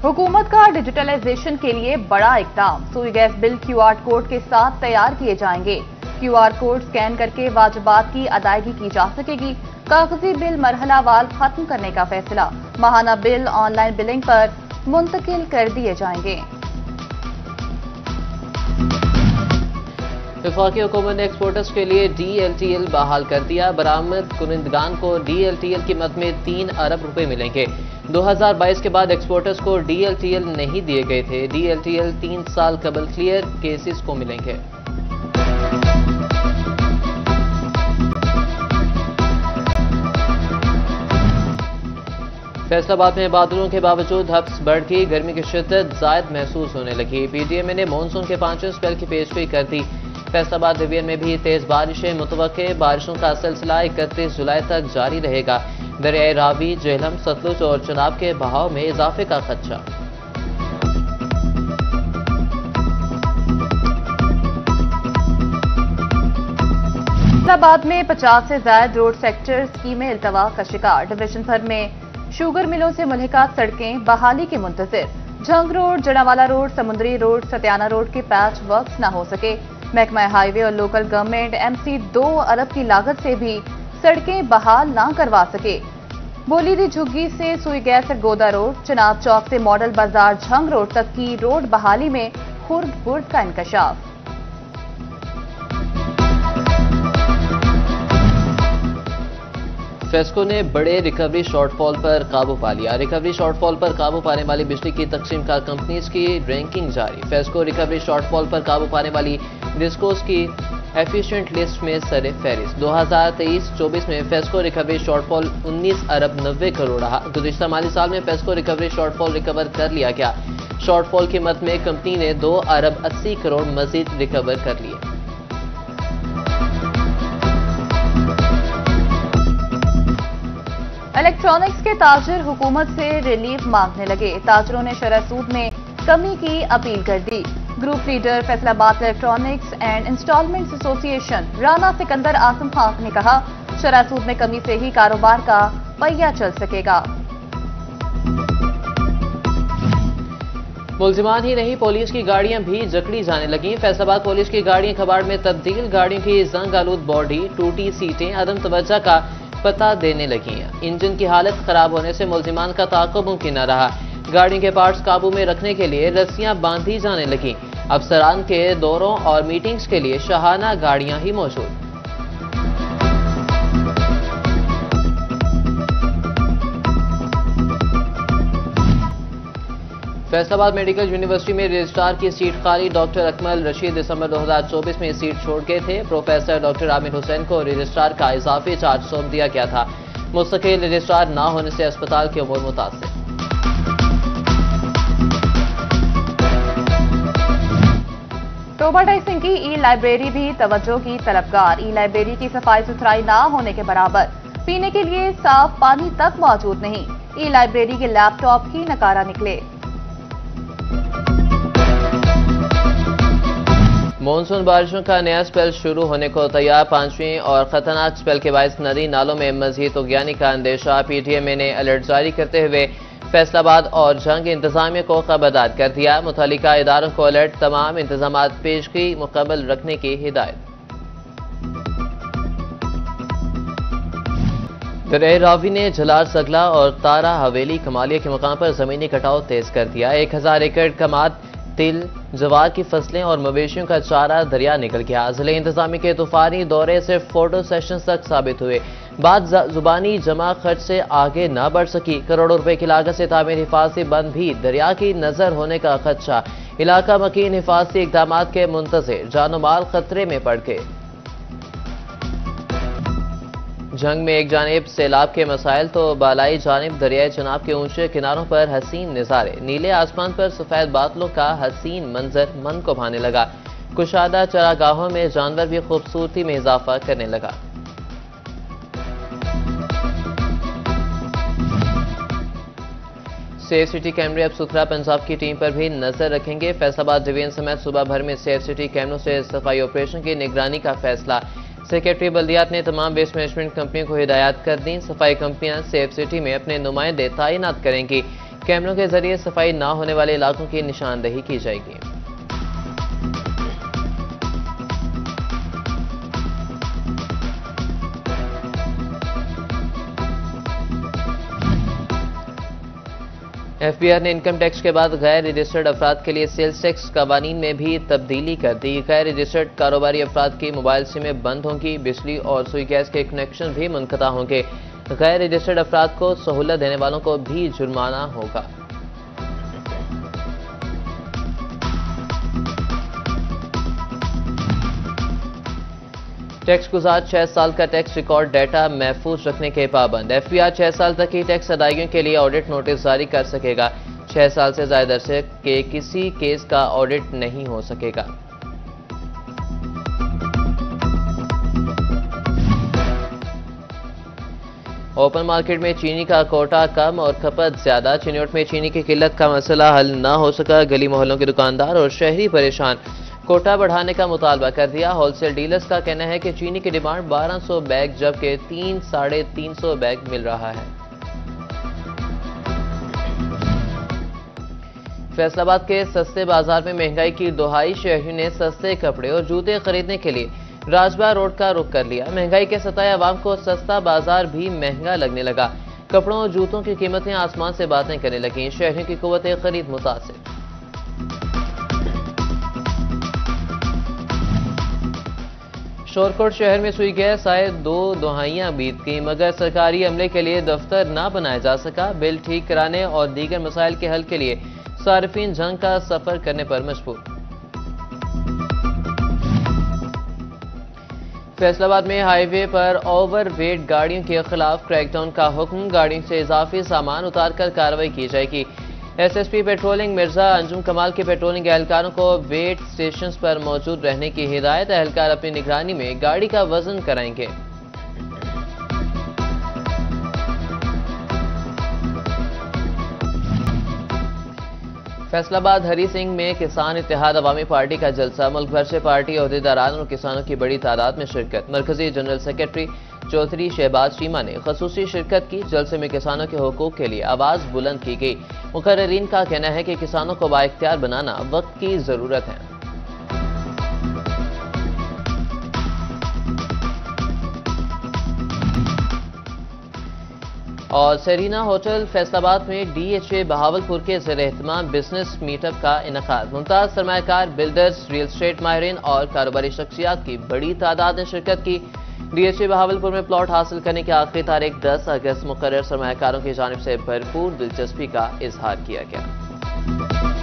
हुकूमत का डिजिटलाइजेशन के लिए बड़ा इकदाम। सुई गैस बिल क्यूआर कोड के साथ तैयार किए जाएंगे। क्यूआर कोड स्कैन करके वाजिबात की अदायगी की जा सकेगी। कागजी बिल मरहलावार खत्म करने का फैसला। माहाना बिल ऑनलाइन बिलिंग पर मुंतकिल कर दिए जाएंगे। वफाकी हुकूमत ने एक्सपोर्टर्स के लिए DLTL बहाल कर दिया। बरामद कुनिंदगान को DLTL कीमत में 3 अरब रुपए मिलेंगे। 2022 के बाद एक्सपोर्टर्स को DLTL नहीं दिए गए थे। DLTL 3 साल कबल क्लियर केसेस को मिलेंगे। फैसलाबाद में बादलों के बावजूद हब्स बढ़ गई। गर्मी की शिद्दत जायद महसूस होने लगी। PTM ने मानसून के 5वें स्पेल की पेशगोई कर दी। फैसलाबाद डिवीजन में भी तेज बारिशें मुतवक्के। बारिशों का सिलसिला 31 जुलाई तक जारी रहेगा। दरियाए रावी, झेलम, सतलुज और चनाब के बहाव में इजाफे का खदशा। फैसलाबाद में 50 से ज्यादा रोड सेक्टर स्कीमें इल्तवा का शिकार। डिवीजन भर में शुगर मिलों से मुल्हिकात सड़कें बहाली के मुंतजिर। झंग रोड, जड़ावाला रोड, समुद्री रोड, सत्याना रोड के पैच वर्क्स न हो सके। महकमा हाईवे और लोकल गवर्नमेंट MC 2 अरब की लागत से भी सड़कें बहाल न करवा सके। बोलीदी झुग्गी से सुई गैस गोदा रोड, चनाब चौक से मॉडल बाजार झंग रोड तक की रोड बहाली में खुर्द बुर्द का इंकशाफ। फेस्को ने बड़े रिकवरी शॉर्टफॉल पर काबू पा लिया। रिकवरी शॉर्टफॉल पर काबू पाने वाली बिजली की तकसीम का कंपनीज की रैंकिंग जारी। फेस्को रिकवरी शॉर्टफॉल पर काबू पाने वाली डिस्कोस की एफिशिएंट लिस्ट में सरे फहरिस्त। 2023-24 में फेस्को रिकवरी शॉर्टफॉल 19 अरब 90 करोड़ रहा। गुज़िश्ता माली साल में फेस्को रिकवरी शॉर्टफॉल रिकवर कर लिया गया। शॉर्टफॉल की मद में कंपनी ने 2 अरब 80 करोड़ मजीद रिकवर कर लिए। इलेक्ट्रॉनिक्स के ताजिर हुकूमत से रिलीफ मांगने लगे। ताजरों ने शरह सूद में कमी की अपील कर दी। Group leader Faisalabad electronics and installments association Rana Sikandar Asim Khan ने कहा, शरह सूद में कमी से ही कारोबार का पहिया चल सकेगा। मुल्जिमान ही नहीं, पुलिस की गाड़ियां भी जकड़ी जाने लगी। फैसलाबाद पुलिस की गाड़ियां कबाड़ में तब्दील। गाड़ियों की जंग आलूद बॉडी, टूटी सीटें अदम तवज्जो का पता देने लगी हैं। इंजन की हालत खराब होने से मुल्जिमान का ताक़ुब मुमकिन न रहा। गाड़ियों के पार्ट्स काबू में रखने के लिए रस्सियां बांधी जाने लगी। अफसरान के दौरों और मीटिंग्स के लिए शाहाना गाड़ियां ही मौजूद। फैसलाबाद मेडिकल यूनिवर्सिटी में रजिस्ट्रार की सीट खाली। डॉक्टर अकमल रशीद दिसंबर 2024 में सीट छोड़ गए थे। प्रोफेसर डॉक्टर आमिर हुसैन को रजिस्ट्रार का इजाफी चार्ज सौंप दिया गया था। मुस्तकिल रजिस्ट्रार न होने से अस्पताल के उमूर मुतासिर। टोबा सिंह की ई-लाइब्रेरी भी तवज्जो की तलबगार। ई-लाइब्रेरी की सफाई सुथराई ना होने के बराबर। पीने के लिए साफ पानी तक मौजूद नहीं। ई-लाइब्रेरी के लैपटॉप ही नकारा निकले। मानसून बारिशों का नया स्पेल शुरू होने को तैयार। 5वीं और खतरनाक स्पेल के बायस नदी नालों में मजीद उगयानी का अंदेशा। PTM ने अलर्ट जारी करते हुए फैसलाबाद और जंग इंतजामिया को खबरदार कर दिया। मुतल्लिका इदारों को अलर्ट, तमाम इंतजामात पेशगी मुकम्मल रखने की हिदायत। दरियाए रावी ने जलार सगला और तारा हवेली कमालिया के मकाम पर जमीनी कटाव तेज कर दिया। 1000 एकड़ कमात, तिल, जवार की फसलें और मवेशियों का चारा दरिया निकल गया। जिले इंतजामी के तूफानी दौरे सिर्फ फोटो सेशन तक साबित हुए। बात जुबानी जमा खर्च से आगे न बढ़ सकी। करोड़ों रुपए की लागत से तामीर हिफाजती बंद भी दरिया की नजर होने का खदशा। इलाका मकीन हिफाजती इकदाम के मुंतज़िर। जानो माल खतरे में पड़ गए। जंग में एक जानिब सैलाब के मसाइल तो बालाई जानिब दरियाए चनाब के ऊंचे किनारों पर हसीन नज़ारे। नीले आसमान पर सफेद बादलों का हसीन मंजर मन को भाने लगा। कुशादा चरागाहों में जानवर भी खूबसूरती में इजाफा करने लगा। सेफ सिटी कैमरे अब सुथरा पंजाब की टीम पर भी नजर रखेंगे। फैसलाबाद डिवीजन समेत सूबा भर में सेफ सिटी कैमरों से सफाई ऑपरेशन की निगरानी का फैसला। सेक्रेटरी बल्दियात ने तमाम वेस्ट मैनेजमेंट कंपनियों को हिदायत कर दी। सफाई कंपनियां सेफ सिटी में अपने नुमाइंदे तैनात करेंगी। कैमरों के जरिए सफाई न होने वाले इलाकों की निशानदेही की जाएगी। एफबीआर ने इनकम टैक्स के बाद गैर रजिस्टर्ड अफराद के लिए सेल्स टैक्स कवानीन में भी तब्दीली कर दी। गैर रजिस्टर्ड कारोबारी अफराद की मोबाइल सिमें बंद होंगी, बिजली और सुई गैस के कनेक्शन भी मुनक़ता होंगे। गैर रजिस्टर्ड अफराद को सहूलत देने वालों को भी जुर्माना होगा। टैक्स गुजार 6 साल का टैक्स रिकॉर्ड डाटा महफूज रखने के पाबंद। एफबीआर 6 साल तक की टैक्स अदायगियों के लिए ऑडिट नोटिस जारी कर सकेगा। 6 साल से ज्यादा अरसे के किसी केस का ऑडिट नहीं हो सकेगा। ओपन मार्केट में चीनी का कोटा कम और खपत ज्यादा। चिन्नौट में चीनी की किल्लत का मसला हल न हो सका। गली मोहल्लों के दुकानदार और शहरी परेशान। कोटा बढ़ाने का मुतालबा कर दिया। होलसेल डीलर्स का कहना है कि चीनी की डिमांड 1200 बैग जबकि 300-350 बैग मिल रहा है। फैसलाबाद के सस्ते बाजार में महंगाई की दोहाई। शहरियों ने सस्ते कपड़े और जूते खरीदने के लिए राजबाग रोड का रुख कर लिया। महंगाई के सताए आवाम को सस्ता बाजार भी महंगा लगने लगा। कपड़ों और जूतों की कीमतें आसमान से बातें करने लगीं। शहरियों की कुव्वत खरीद मुतासिर। शोरकोट शहर में सुई गैस आए 2 दुहाइयां बीत गई मगर सरकारी अमले के लिए दफ्तर ना बनाया जा सका। बिल ठीक कराने और दीगर मसाइल के हल के लिए सार्फिन जंग का सफर करने पर मजबूर। फैसलाबाद में हाईवे पर ओवरवेट गाड़ियों के खिलाफ क्रैकडाउन का हुक्म। गाड़ियों से इजाफी सामान उतारकर कार्रवाई की जाएगी। एसएसपी पेट्रोलिंग मिर्जा अंजुम कमाल के पेट्रोलिंग एहलकारों को वेट स्टेशंस पर मौजूद रहने की हिदायत। एहलकार अपनी निगरानी में गाड़ी का वजन कराएंगे। फैसलाबाद हरी सिंह में किसान इत्तेहाद अवामी पार्टी का जलसा। मुल्क भर से पार्टी अहदेदारान और किसानों की बड़ी तादाद में शिरकत। मरकजी जनरल सेक्रेटरी चौधरी शहबाज चीमा ने खसूसी शिरकत की। जलसे में किसानों के हुकूक के लिए आवाज बुलंद की गई। मुकर्ररीन का कहना है कि किसानों को बाइख्तियार बनाना वक्त की जरूरत है। और सेरीना होटल फैसलाबाद में डीएचए बहावलपुर के ज़ेर-ए-एहतमाम बिजनेस मीटअप का इनेकाद। मुमताज सरमायाकार, बिल्डर्स, रियल एस्टेट माहिरीन और कारोबारी शख्सियात की बड़ी तादाद ने शिरकत की। डीएचए बहावलपुर में प्लॉट हासिल करने की आखिरी तारीख 10 अगस्त मुकर्रर सरमायाकारों की जानिब से भरपूर दिलचस्पी का इजहार किया गया।